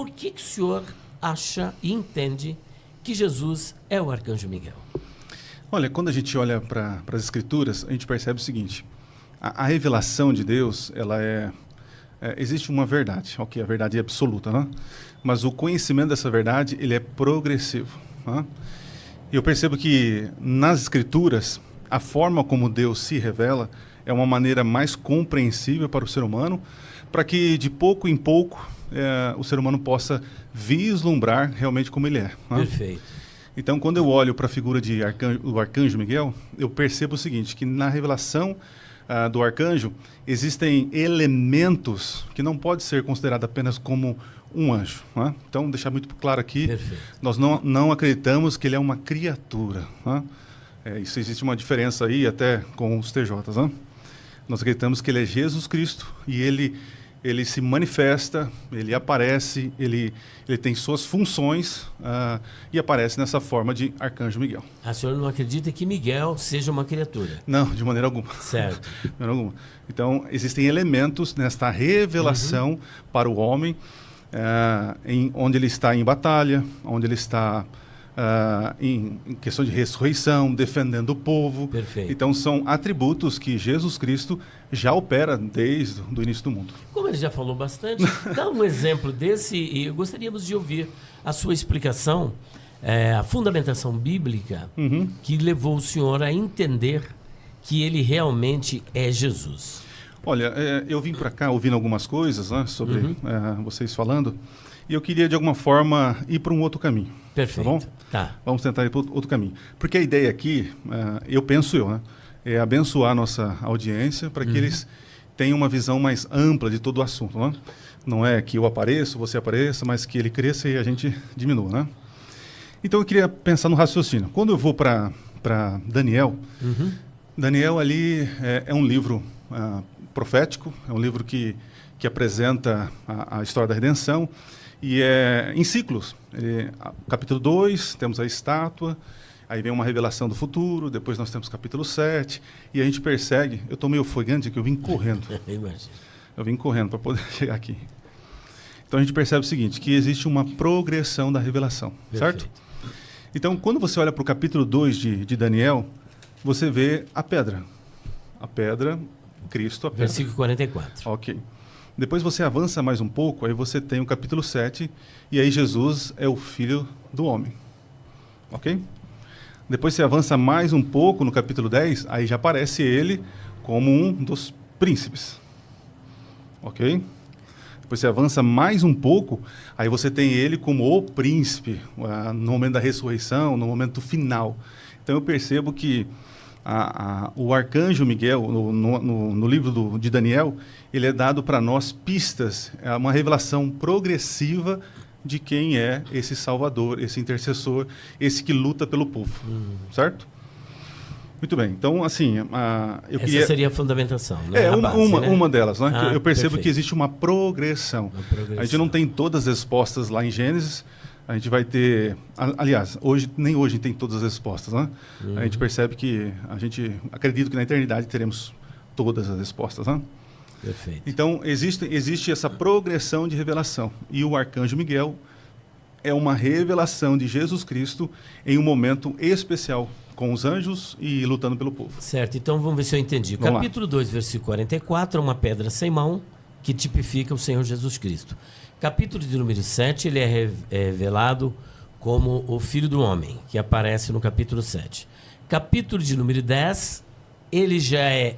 por que o senhor acha e entende que Jesus é o arcanjo Miguel? Olha, quando a gente olha para as Escrituras, a gente percebe o seguinte: a revelação de Deus, existe uma verdade, ok, a verdade é absoluta, né? Mas o conhecimento dessa verdade, ele é progressivo. Né? Eu percebo que nas Escrituras, a forma como Deus se revela é uma maneira mais compreensível para o ser humano, para que de pouco em pouco o ser humano possa vislumbrar realmente como ele é. Né? Perfeito. Então, quando eu olho para a figura do arcanjo Miguel, eu percebo o seguinte, que na revelação do arcanjo existem elementos que não pode ser considerado apenas como um anjo. Né? Então, deixar muito claro aqui, Perfeito. Nós não acreditamos que ele é uma criatura. Né? Isso existe uma diferença aí até com os TJs. Né? Nós acreditamos que ele é Jesus Cristo e ele se manifesta, ele aparece, ele tem suas funções e aparece nessa forma de arcanjo Miguel. A senhora não acredita que Miguel seja uma criatura? Não, de maneira alguma. Certo. De maneira alguma. Então, existem elementos nesta revelação para o homem, onde ele está em batalha, onde ele está em questão de ressurreição, defendendo o povo. Perfeito. Então, são atributos que Jesus Cristo já opera desde o início do mundo. Como ele já falou bastante, dá um exemplo desse e gostaríamos de ouvir a sua explicação, a fundamentação bíblica que levou o senhor a entender que ele realmente é Jesus. Olha, eu vim para cá ouvindo algumas coisas, né, sobre vocês falando, e eu queria de alguma forma ir para um outro caminho. Perfeito. Tá bom? Tá. Vamos tentar ir para outro caminho. Porque a ideia aqui, né, é abençoar a nossa audiência para que eles tenham uma visão mais ampla de todo o assunto. Né? Não é que eu apareço, você apareça, mas que ele cresça e a gente diminua. Né? Então eu queria pensar no raciocínio. Quando eu vou para Daniel, Daniel ali é um livro profético, é um livro que apresenta a história da redenção, e é em ciclos. Capítulo 2, temos a estátua, aí vem uma revelação do futuro, depois nós temos capítulo 7, e a gente persegue. Eu estou meio ofegante aqui, eu vim correndo. Eu vim correndo para poder chegar aqui. Então a gente percebe o seguinte, que existe uma progressão da revelação, certo? Então, quando você olha para o capítulo 2 de Daniel, você vê a pedra. A pedra, Cristo, a pedra. Versículo 44. Ok. Depois você avança mais um pouco, aí você tem o capítulo 7, e aí Jesus é o Filho do Homem. Ok? Depois você avança mais um pouco no capítulo 10, aí já aparece ele como um dos príncipes. Ok? Depois você avança mais um pouco, aí você tem ele como o príncipe, no momento da ressurreição, no momento final. Então eu percebo que o arcanjo Miguel, no livro de Daniel, ele é dado para nós pistas, é uma revelação progressiva de quem é esse salvador, esse intercessor, esse que luta pelo povo, certo? Muito bem, então assim, Essa seria a fundamentação, né? Uma delas, né? Eu percebo perfeito. que existe uma progressão. A gente não tem todas as respostas lá em Gênesis, a gente vai ter, aliás, nem hoje tem todas as respostas, né? A gente percebe que acredita que na eternidade teremos todas as respostas, né? Perfeito. Então, existe essa progressão de revelação. E o arcanjo Miguel é uma revelação de Jesus Cristo em um momento especial, com os anjos e lutando pelo povo. Certo, então vamos ver se eu entendi. Vamos Capítulo 2, versículo 44, é uma pedra sem mão que tipifica o Senhor Jesus Cristo. Capítulo de número 7, ele é revelado como o Filho do Homem, que aparece no capítulo 7. Capítulo de número 10, ele já é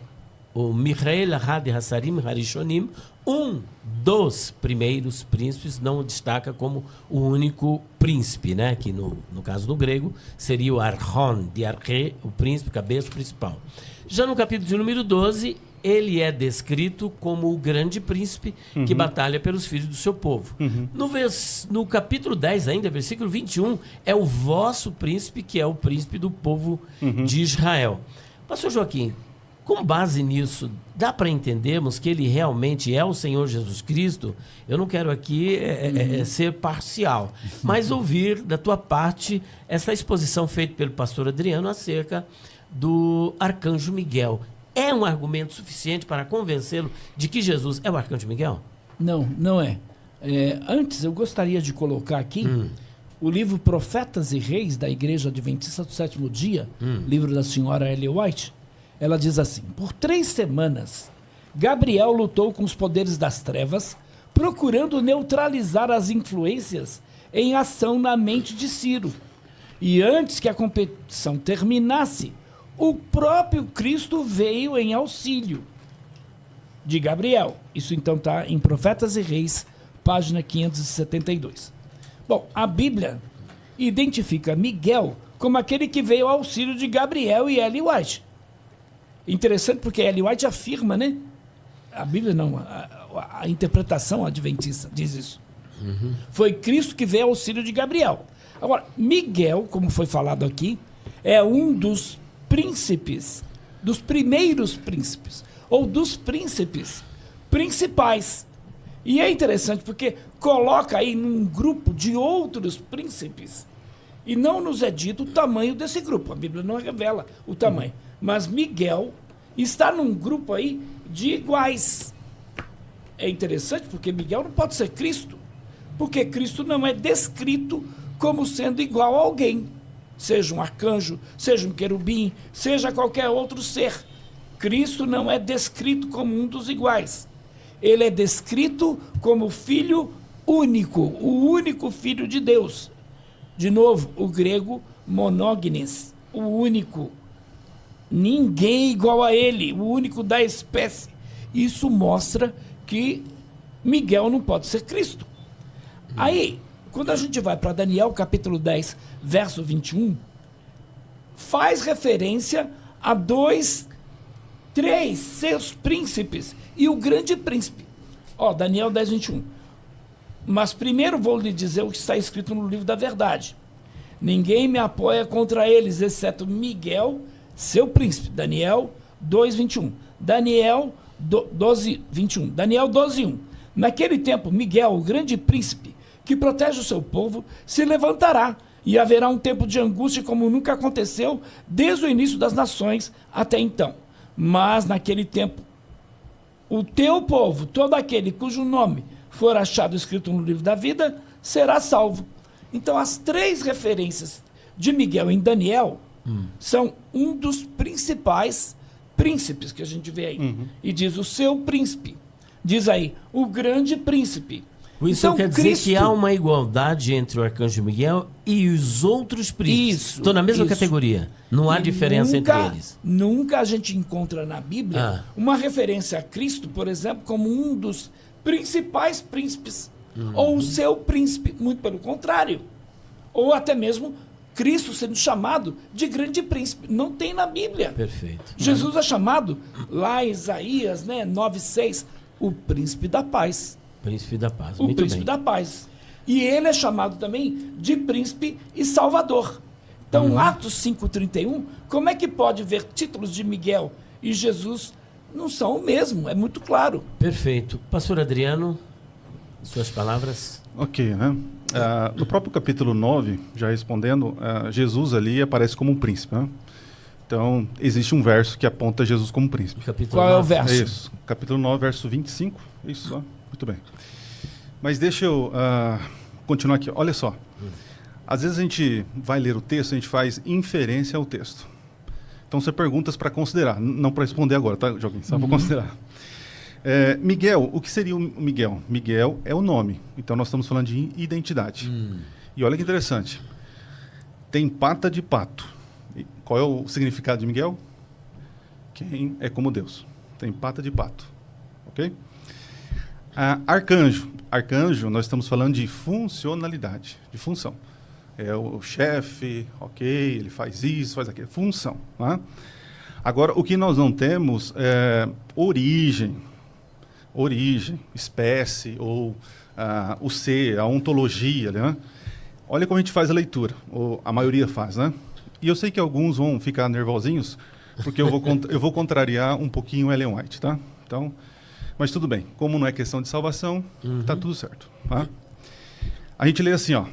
o Michael Had Hassarim Harishonim, um dos primeiros príncipes, não o destaca como o único príncipe, né? Que no caso do grego seria o Archon, de Arche, o príncipe, cabeça principal. Já no capítulo de número 12, ele é descrito como o grande príncipe que batalha pelos filhos do seu povo. No capítulo 10 ainda, versículo 21, é o vosso príncipe, que é o príncipe do povo de Israel. Pastor Joaquim, com base nisso, dá para entendermos que ele realmente é o Senhor Jesus Cristo? Eu não quero aqui ser parcial, mas ouvir da tua parte essa exposição feita pelo pastor Adriano acerca do arcanjo Miguel. É um argumento suficiente para convencê-lo de que Jesus é o arcanjo Miguel? Não, não é. Antes, eu gostaria de colocar aqui o livro Profetas e Reis, da Igreja Adventista do Sétimo Dia, livro da senhora Ellen White. Ela diz assim: por 3 semanas, Gabriel lutou com os poderes das trevas, procurando neutralizar as influências em ação na mente de Ciro. E antes que a competição terminasse, o próprio Cristo veio em auxílio de Gabriel. Isso então está em Profetas e Reis, página 572. Bom, a Bíblia identifica Miguel como aquele que veio ao auxílio de Gabriel e Ellen White. Interessante porque Ellen White afirma, né? A Bíblia não, a interpretação adventista diz isso. Foi Cristo que veio ao auxílio de Gabriel. Agora, Miguel, como foi falado aqui, é um dos príncipes, dos primeiros príncipes, ou dos príncipes principais. E é interessante porque coloca aí num grupo de outros príncipes e não nos é dito o tamanho desse grupo. A Bíblia não revela o tamanho. Mas Miguel está num grupo aí de iguais. É interessante porque Miguel não pode ser Cristo, porque Cristo não é descrito como sendo igual a alguém, seja um arcanjo, seja um querubim, seja qualquer outro ser. Cristo não é descrito como um dos iguais. Ele é descrito como filho único, o único filho de Deus. De novo, o grego monognes, o único. Ninguém igual a ele, o único da espécie. Isso mostra que Miguel não pode ser Cristo. Aí, quando a gente vai para Daniel, capítulo 10, verso 21, faz referência a 3 seus príncipes e o grande príncipe. Daniel 10, 21. Mas primeiro vou lhe dizer o que está escrito no livro da verdade. Ninguém me apoia contra eles, exceto Miguel, seu príncipe. Daniel 2, 21. Daniel 12, 21. Daniel 12, 1. Naquele tempo, Miguel, o grande príncipe, que protege o seu povo, se levantará, e haverá um tempo de angústia como nunca aconteceu desde o início das nações até então. Mas naquele tempo, o teu povo, todo aquele cujo nome for achado escrito no livro da vida, será salvo. Então, as 3 referências de Miguel em Daniel são um dos principais príncipes que a gente vê aí. E diz o seu príncipe. Diz aí, o grande príncipe. Isso então, quer dizer que há uma igualdade entre o arcanjo Miguel e os outros príncipes. Estão na mesma categoria. Não há diferença entre eles. Nunca a gente encontra na Bíblia uma referência a Cristo, por exemplo, como um dos principais príncipes. Ou o seu príncipe. Muito pelo contrário. Ou até mesmo Cristo sendo chamado de grande príncipe. Não tem na Bíblia. Perfeito. Jesus é chamado, lá em Isaías 9:6, o príncipe da paz. Príncipe da paz. O príncipe da paz. E ele é chamado também de príncipe e salvador. Então, Atos 5:31, como é que pode ver títulos de Miguel e Jesus não são o mesmo? É muito claro. Perfeito. Pastor Adriano, suas palavras. Ok, né? No próprio capítulo 9, já respondendo, Jesus ali aparece como um príncipe, né? Então, existe um verso que aponta Jesus como príncipe. Qual é o verso? É isso. Capítulo 9, verso 25. Isso, ó. Muito bem. Mas deixa eu continuar aqui. Olha só. Às vezes a gente vai ler o texto, a gente faz inferência ao texto. Então, são perguntas para considerar. Não para responder agora, tá, Joaquim? Só para considerar. Miguel, o que seria o Miguel? Miguel é o nome. Então, nós estamos falando de identidade. E olha que interessante. Tem pata de pato. E qual é o significado de Miguel? Quem é como Deus. Tem pata de pato. Ok? Arcanjo. Arcanjo, nós estamos falando de funcionalidade, de função. É o chefe, ok, ele faz isso, faz aquilo. Função. Tá? Agora, o que nós não temos é origem, espécie, ou o ser, a ontologia. Né? Olha como a gente faz a leitura, ou a maioria faz, né? E eu sei que alguns vão ficar nervosinhos, porque eu vou contrariar um pouquinho Ellen White, tá? Então, mas tudo bem, como não é questão de salvação, tá tudo certo. Tá? A gente lê assim, ó,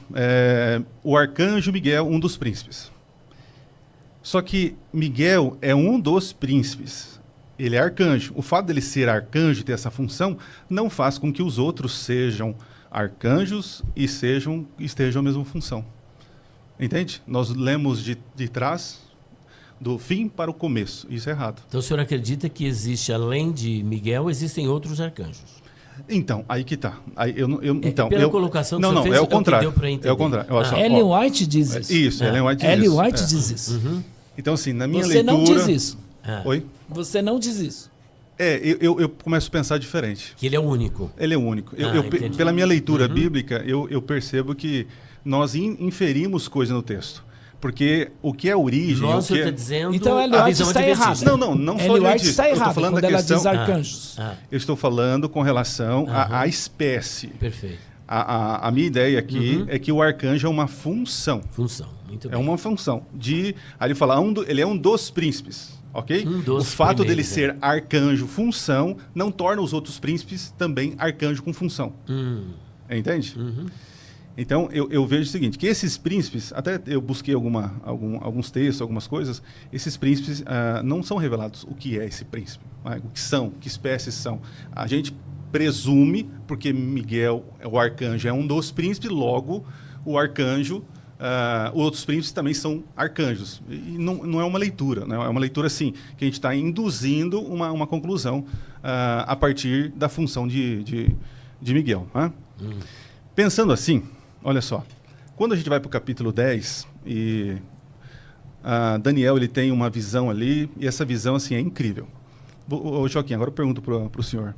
o arcanjo Miguel, um dos príncipes. Só que Miguel é um dos príncipes. Ele é arcanjo. O fato dele ser arcanjo e ter essa função não faz com que os outros sejam arcanjos e estejam a mesma função. Entende? Nós lemos de trás, do fim para o começo. Isso é errado. Então o senhor acredita que existe, além de Miguel, existem outros arcanjos? Então, aí que tá. Aí pela colocação que não, você não, fez, é o contrário. deu para entender. É o contrário. Olha só, Ellen White diz isso. Isso, Ellen White diz Ellen isso. White diz isso. Uhum. Então, assim, na minha Você leitura... não diz isso. Oi? Você não diz isso. Eu começo a pensar diferente. Que ele é o único. Ele é o único. Entendi. Pela minha leitura bíblica, eu percebo que nós inferimos coisa no texto. Porque o que é origem... Nossa, o que você está é... dendo Então a Ellen White visão está adventista. errada. Não só Ellen White adventista. está Eu estou errada falando quando da ela questão... diz arcanjos. Eu estou falando com relação à espécie. Perfeito. A minha ideia aqui é que o arcanjo é uma função. Função, muito É bem. uma função. Aí ele fala, ele é um dos príncipes. Ok? Dos o fato dele primeiros, ser arcanjo função não torna os outros príncipes também arcanjo com função. Entende? Então, eu vejo o seguinte, que esses príncipes, até eu busquei alguns textos, algumas coisas, esses príncipes não são revelados o que é esse príncipe, o que são, que espécies são. A gente presume, porque Miguel, o arcanjo, é um dos príncipes, logo o arcanjo, os outros príncipes também são arcanjos. E não é uma leitura, né? É uma leitura assim, que a gente está induzindo uma conclusão a partir da função de Miguel. Pensando assim, olha só, quando a gente vai para o capítulo 10, e Daniel ele tem uma visão ali, e essa visão assim, é incrível. Joaquim, agora eu pergunto para o senhor.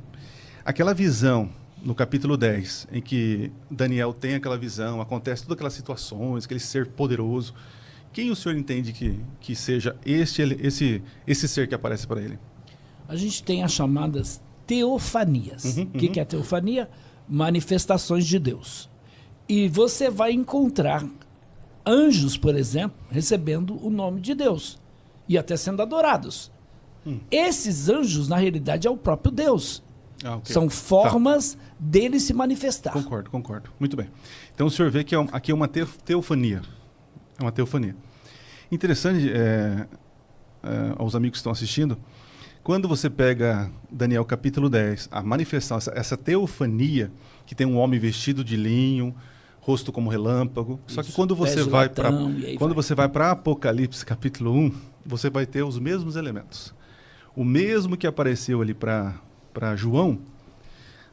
Aquela visão no capítulo 10, em que Daniel tem aquela visão, acontece todas aquelas situações, aquele ser poderoso, quem o senhor entende que seja esse ser que aparece para ele? A gente tem as chamadas teofanias. O que é teofania? Manifestações de Deus. E você vai encontrar anjos, por exemplo, recebendo o nome de Deus e até sendo adorados. Esses anjos, na realidade, é o próprio Deus. Okay. São formas dele se manifestar. Concordo. Muito bem. Então o senhor vê que aqui é uma teofania. É uma teofania. Interessante, aos amigos que estão assistindo, quando você pega Daniel capítulo 10, a manifestação, essa teofania, que tem um homem vestido de linho, rosto como relâmpago. Isso. Só que quando você vai para Apocalipse capítulo 1, você vai ter os mesmos elementos. O mesmo que apareceu ali para João,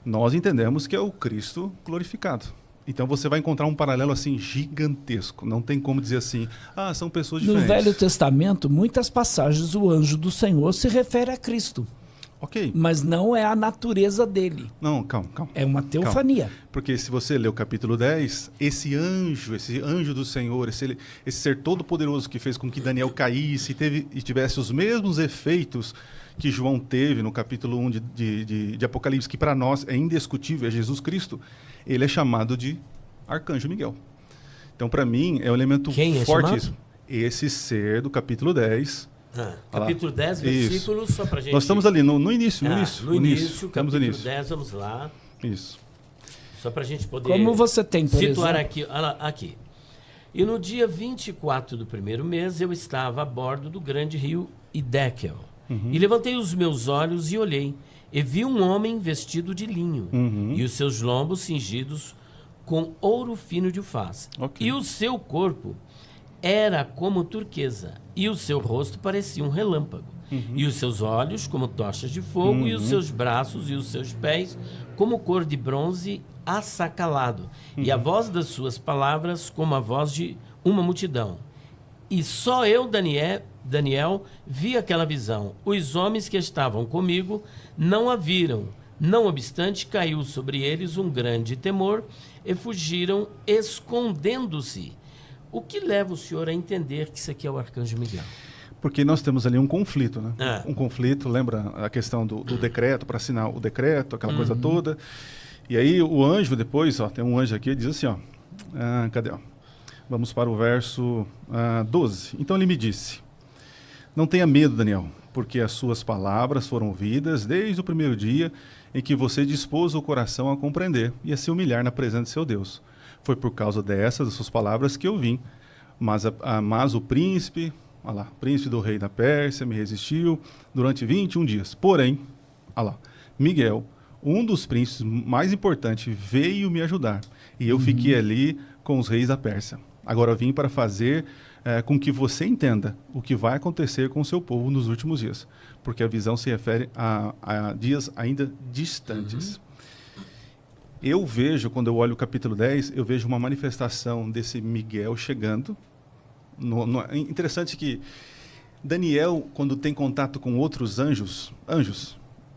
nós entendemos que é o Cristo glorificado. Então você vai encontrar um paralelo assim gigantesco. Não tem como dizer assim, são pessoas diferentes. No Velho Testamento, muitas passagens, o anjo do Senhor se refere a Cristo. Ok. Mas não é a natureza dele. Não, calma. É uma teofania. Calma. Porque se você ler o capítulo 10, esse anjo do Senhor, esse ser todo-poderoso que fez com que Daniel caísse e tivesse os mesmos efeitos que João teve no capítulo 1 de Apocalipse, que para nós é indiscutível, é Jesus Cristo, ele é chamado de Arcanjo Miguel. Então, para mim, é um elemento fortíssimo. Esse ser do capítulo 10... capítulo 10, versículos, só pra gente... Nós estamos ali no início. Capítulo 10, vamos lá. Isso. Só pra gente poder... Como você tem, por situar exemplo... aqui. E no dia 24 do primeiro mês, eu estava a bordo do grande rio Hiddekel. E levantei os meus olhos e olhei. E vi um homem vestido de linho. E os seus lombos cingidos com ouro fino de ufaz. Okay. E o seu corpo era como turquesa. E o seu rosto parecia um relâmpago. E os seus olhos como tochas de fogo. E os seus braços e os seus pés como cor de bronze assacalado. E a voz das suas palavras como a voz de uma multidão. E só eu, Daniel, vi aquela visão. Os homens que estavam comigo não a viram. Não obstante, caiu sobre eles um grande temor e fugiram escondendo-se. O que leva o senhor a entender que isso aqui é o Arcanjo Miguel? Porque nós temos ali um conflito, né? Um conflito, lembra a questão do decreto, para assinar o decreto, aquela coisa toda. E aí o anjo depois, tem um anjo aqui, diz assim, cadê? Vamos para o verso 12. Então ele me disse, não tenha medo, Daniel, porque as suas palavras foram ouvidas desde o primeiro dia em que você dispôs o coração a compreender e a se humilhar na presença de seu Deus. Foi por causa das suas palavras que eu vim. Mas o príncipe do rei da Pérsia me resistiu durante 21 dias. Porém, Miguel, um dos príncipes mais importantes veio me ajudar. E eu fiquei ali com os reis da Pérsia. Agora eu vim para fazer com que você entenda o que vai acontecer com o seu povo nos últimos dias. Porque a visão se refere a dias ainda distantes. Eu vejo, quando eu olho o capítulo 10, eu vejo uma manifestação desse Miguel chegando. Interessante que Daniel, quando tem contato com outros anjos,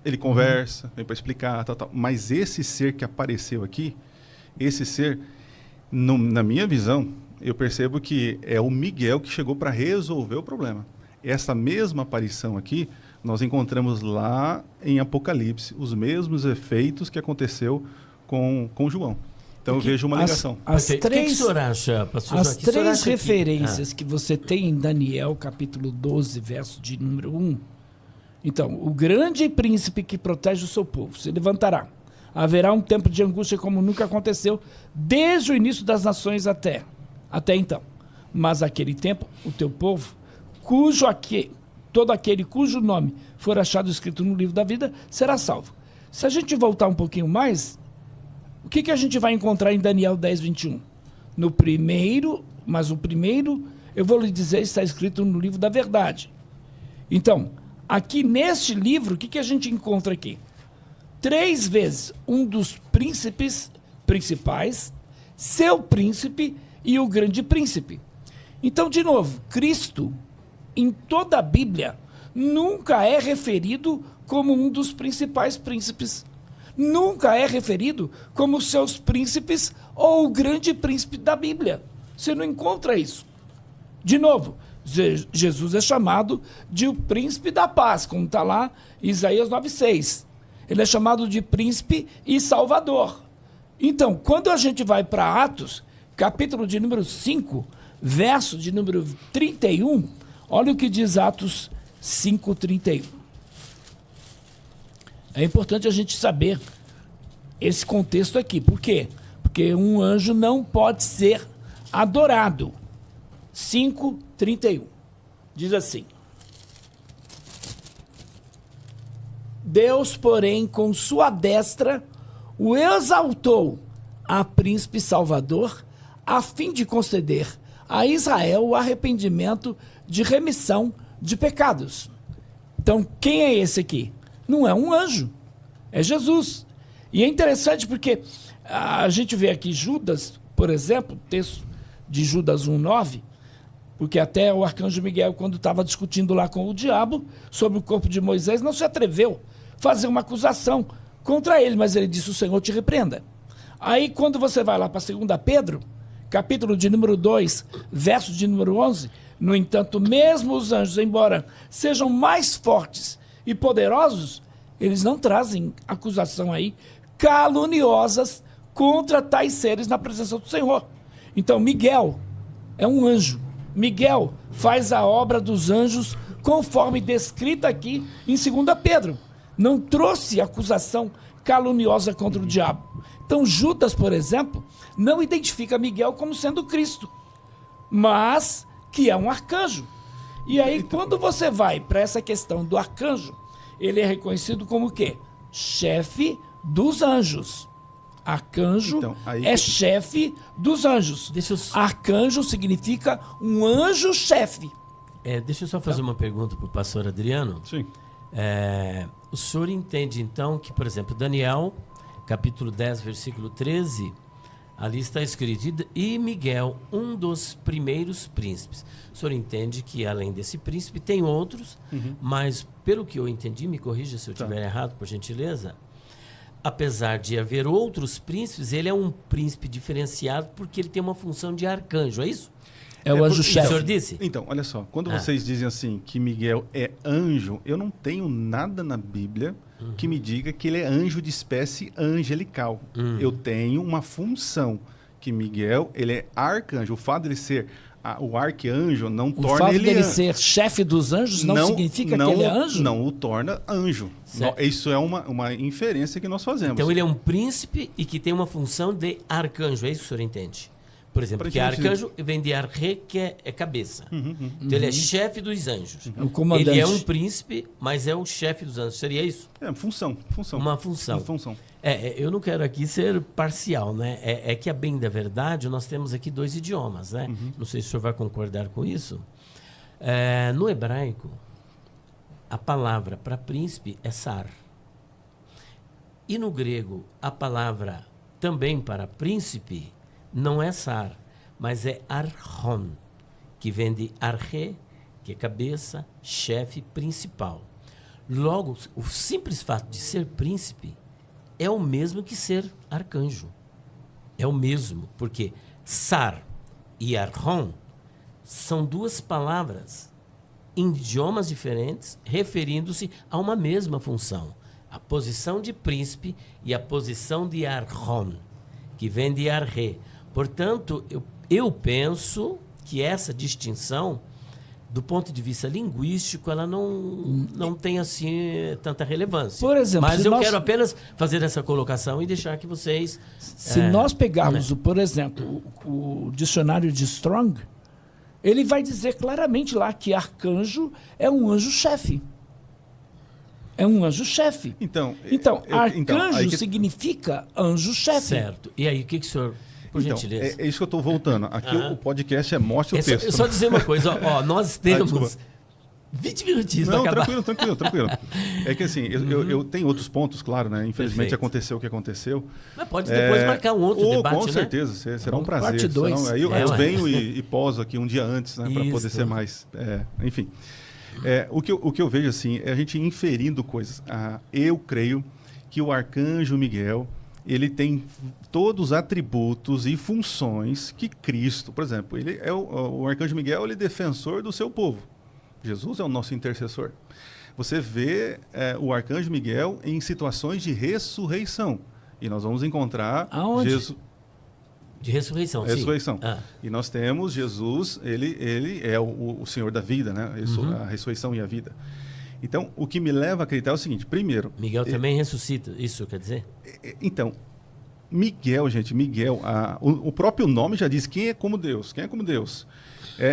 ele conversa, vem para explicar, tal. Mas esse ser que apareceu aqui, esse ser, na minha visão, eu percebo que é o Miguel que chegou para resolver o problema. Essa mesma aparição aqui, nós encontramos lá em Apocalipse, os mesmos efeitos que aconteceu com João. Então eu vejo uma ligação. As O que o senhor acha, pastor As Joaquim? O senhor três acha que- referências que você tem em Daniel, capítulo 12, verso de número 1. Então, o grande príncipe que protege o seu povo se levantará. Haverá um tempo de angústia como nunca aconteceu desde o início das nações até então. Mas aquele tempo, o teu povo, todo aquele cujo nome for achado escrito no livro da vida, será salvo. Se a gente voltar um pouquinho mais, o que a gente vai encontrar em Daniel 10, 21? O primeiro, eu vou lhe dizer, está escrito no livro da verdade. Então, aqui neste livro, o que a gente encontra aqui? 3 vezes um dos príncipes principais, seu príncipe e o grande príncipe. Então, de novo, Cristo, em toda a Bíblia, nunca é referido como um dos principais príncipes. Nunca é referido como seus príncipes ou o grande príncipe da Bíblia. Você não encontra isso. De novo, Jesus é chamado de o príncipe da paz, como está lá em Isaías 9,6. Ele é chamado de príncipe e salvador. Então, quando a gente vai para Atos, capítulo de número 5, verso de número 31, olha o que diz Atos 5:31. É importante a gente saber esse contexto aqui. Por quê? Porque um anjo não pode ser adorado. 5:31. Diz assim: Deus, porém, com sua destra, o exaltou a príncipe salvador, a fim de conceder a Israel o arrependimento de remissão de pecados. Então, quem é esse aqui? Não é um anjo, é Jesus. E é interessante porque a gente vê aqui Judas, por exemplo, texto de Judas 1:9, porque até o arcanjo Miguel, quando estava discutindo lá com o diabo sobre o corpo de Moisés, não se atreveu a fazer uma acusação contra ele, mas ele disse: o Senhor te repreenda. Aí, quando você vai lá para 2 Pedro, capítulo de número 2, verso de número 11, no entanto, mesmo os anjos, embora sejam mais fortes e poderosos, eles não trazem acusação aí caluniosas contra tais seres na presença do Senhor. Então, Miguel é um anjo. Miguel faz a obra dos anjos conforme descrita aqui em 2 Pedro. Não trouxe acusação caluniosa contra o diabo. Então, Judas, por exemplo, não identifica Miguel como sendo Cristo, mas que é um arcanjo. E aí, quando você vai para essa questão do arcanjo, ele é reconhecido como o quê? Chefe dos anjos. Arcanjo Então, aí é chefe dos anjos. Arcanjo significa um anjo-chefe. Deixa eu só fazer uma pergunta para o pastor Adriano. Sim. O senhor entende, então, que, por exemplo, Daniel, capítulo 10, versículo 13, ali está escrito: e Miguel, um dos primeiros príncipes. O senhor entende que, além desse príncipe, tem outros, mas, pelo que eu entendi, me corrija se eu estiver errado, por gentileza, apesar de haver outros príncipes, ele é um príncipe diferenciado porque ele tem uma função de arcanjo, é isso? É o anjo-chefe. O senhor disse? Então, olha só, quando vocês dizem assim que Miguel é anjo, eu não tenho nada na Bíblia que me diga que ele é anjo de espécie angelical. Eu tenho uma função, que Miguel, ele é arcanjo. O fato dele ser o arcanjo não O torna fato ele dele anjo. ser chefe dos anjos não significa que ele é anjo? Não o torna anjo. Certo. Isso é uma inferência que nós fazemos. Então ele é um príncipe e que tem uma função de arcanjo, é isso que o senhor entende? Por exemplo, que arcanjo vem de arre, que é cabeça. Então ele é chefe dos anjos. É o comandante. Ele é um príncipe, mas é o chefe dos anjos. Seria isso? Função. Uma função. Uma função. Eu não quero aqui ser parcial, né? É que, a bem da verdade, nós temos aqui 2 idiomas, né? Não sei se o senhor vai concordar com isso. No hebraico, a palavra para príncipe é sar. E no grego, a palavra também para príncipe não é sar, mas é archon, que vem de arche, que é cabeça, chefe, principal. Logo, o simples fato de ser príncipe é o mesmo que ser arcanjo. É o mesmo, porque sar e archon são 2 palavras em idiomas diferentes, referindo-se a uma mesma função. A posição de príncipe e a posição de archon, que vem de arre. Portanto, eu penso que essa distinção, do ponto de vista linguístico, ela não tem assim tanta relevância. Por exemplo, mas eu quero apenas fazer essa colocação e deixar que vocês... Se nós pegarmos, por exemplo, o dicionário de Strong, ele vai dizer claramente lá que arcanjo é um anjo-chefe. É um anjo-chefe. Então, arcanjo significa anjo-chefe. Certo. E aí, o que o senhor... Por gentileza. É isso que eu estou voltando. Aqui o podcast mostra o texto. Só dizer uma coisa. Nós temos 20 minutinhos para acabar. Tranquilo. É que assim, eu tenho outros pontos, claro, né? Infelizmente aconteceu o que aconteceu. Mas pode depois marcar um outro debate, com né? certeza, será um prazer. Parte 2. Aí eu venho e poso aqui um dia antes, né? Para poder ser mais... enfim. O que eu vejo assim, é a gente inferindo coisas. Eu creio que o arcanjo Miguel, ele tem todos os atributos e funções que Cristo, por exemplo, ele é o arcanjo Miguel, ele é defensor do seu povo. Jesus é o nosso intercessor. Você vê o arcanjo Miguel em situações de ressurreição. E nós vamos encontrar Jesus... De ressurreição, ressurreição. Sim. E nós temos Jesus, ele é o Senhor da vida, né? A ressurreição e a vida. Então, o que me leva a acreditar é o seguinte, primeiro... Miguel também ressuscita, isso quer dizer? Então, Miguel, o próprio nome já diz quem é como Deus.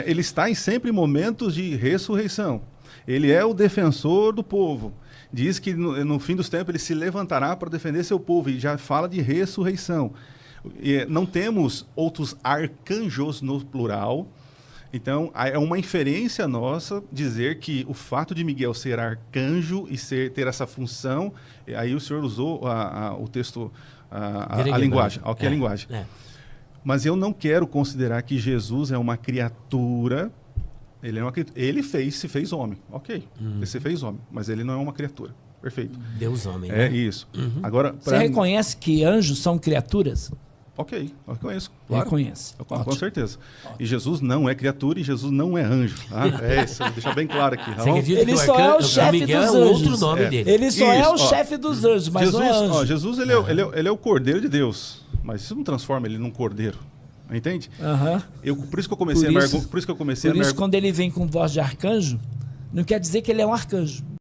Ele está sempre em momentos de ressurreição. Ele é o defensor do povo. Diz que no fim dos tempos ele se levantará para defender seu povo e já fala de ressurreição. Não temos outros arcanjos no plural. Então, é uma inferência nossa dizer que o fato de Miguel ser arcanjo e ter essa função, aí o senhor usou o texto, a linguagem, a linguagem. Mas eu não quero considerar que Jesus é uma criatura. Ele se fez homem, ok. Ele se fez homem, mas ele não é uma criatura. Perfeito. Deus homem. É isso. Agora, você reconhece que anjos são criaturas? Ok, eu reconheço. Claro. Reconhece. Com certeza. E Jesus não é criatura e Jesus não é anjo. Isso, deixar bem claro aqui. Tá? Ele só é o chefe dos anjos. Outro nome dele. Ele só é o chefe dos anjos, mas Jesus, não é anjo. Jesus ele é o cordeiro de Deus, mas isso não transforma ele num cordeiro. Entende? Por isso que eu comecei a me argumentar. Por isso, quando ele vem com voz de arcanjo, não quer dizer que ele é um arcanjo.